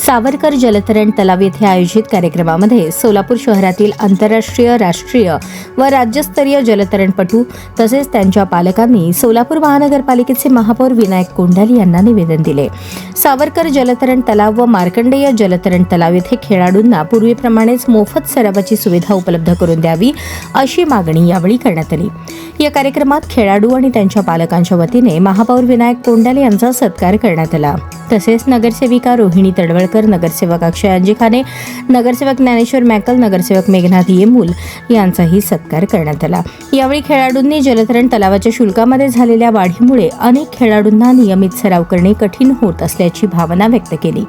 सावरकर जलतरण तलाव येथे आयोजित कार्यक्रमामध्ये सोलापूर शहरातील आंतरराष्ट्रीय, राष्ट्रीय व राज्यस्तरीय जलतरणपटू तसेच त्यांच्या पालकांनी सोलापूर महानगरपालिकेचे महापौर विनायक कोंडाले यांना निवेदन दिले। सावरकर जलतरण तलाव व मार्कंडेय जलतरण तलाव येथे खेळाडूंना पूर्वीप्रमाणेच मोफत सरावाची सुविधा उपलब्ध करून द्यावी अशी मागणी यावेळी करण्यात आली। या कार्यक्रमात खेळाडू आणि त्यांच्या पालकांच्या वतीने महापौर विनायक कोंडाले यांचा सत्कार करण्यात आला। तसेच नगरसेविका रोहिणी तडवळकर, नगरसेवक अक्षय अंजिखाने, नगरसेवक ज्ञानेश्वर मॅकल, नगरसेवक मेघनाथ येमूल यांचाही सत्कार करण्यात आला। यावेळी खेळाडूंनी जलतरण तलावाच्या शुल्कामध्ये झालेल्या वाढीमुळे अनेक खेळाडूंना नियमित सराव करणे कठीण होत असल्याची भावना व्यक्त केली।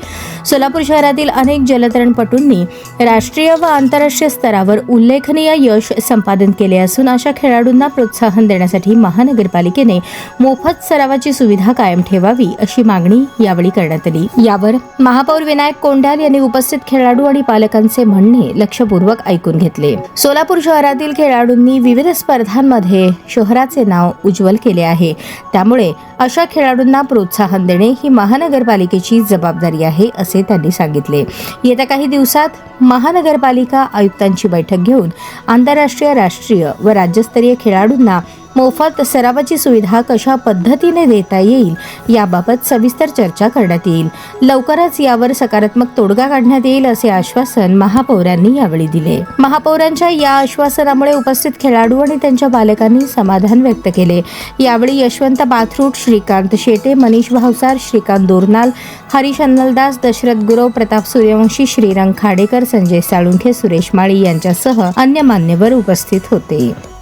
सोलापूर शहरातील अनेक जलतरणपटूंनी राष्ट्रीय व आंतरराष्ट्रीय स्तरावर उल्लेखनीय यश संपादन केले असून अशा खेळाडूंना प्रोत्साहन देण्यासाठी महानगरपालिकेने मोफत सरावाची सुविधा कायम ठेवावी अशी मागणी यावेळी करण्यात आली। यावर महापौर विनायक कोंडाले यांनी उपस्थित खेळाडू आणि पालकांचे म्हणणे लक्षपूर्वक ऐकून घेतले। सोलापूर शहरातील खेळाडूंनी विविध स्पर्धांमध्ये शहराचे नाव उज्ज्वल केले आहे, त्यामुळे अशा खेळाडूंना प्रोत्साहन देणे ही महानगरपालिकेची जबाबदारी आहे असे त्यांनी सांगितले। येत्या काही दिवसात महानगरपालिका आयुक्तांची बैठक घेऊन आंतरराष्ट्रीय, राष्ट्रीय व राज्यस्तरीय खेळाडूंना मोफत सरावाची सुविधा कशा पद्धतीने देता येईल याबाबत सविस्तर चर्चा करण्यात येईल। लवकरच यावर सकारात्मक तोडगा काढण्यात येईल असे आश्वासन महापौरांनी यावेळी दिले। महापौरांच्या या आश्वासनामुळे उपस्थित खेळाडू आणि त्यांच्या पालकांनी समाधान व्यक्त केले। यावेळी यशवंत बाथरूट, श्रीकांत शेटे, मनीष भावसार, श्रीकांत दोरनाल, हरीश अन्नलदास, दशरथ गुरव, प्रताप सूर्यवंशी, श्रीरंग खाडेकर, संजय साळुंखे, सुरेश माळी यांच्यासह अन्य मान्यवर उपस्थित होते।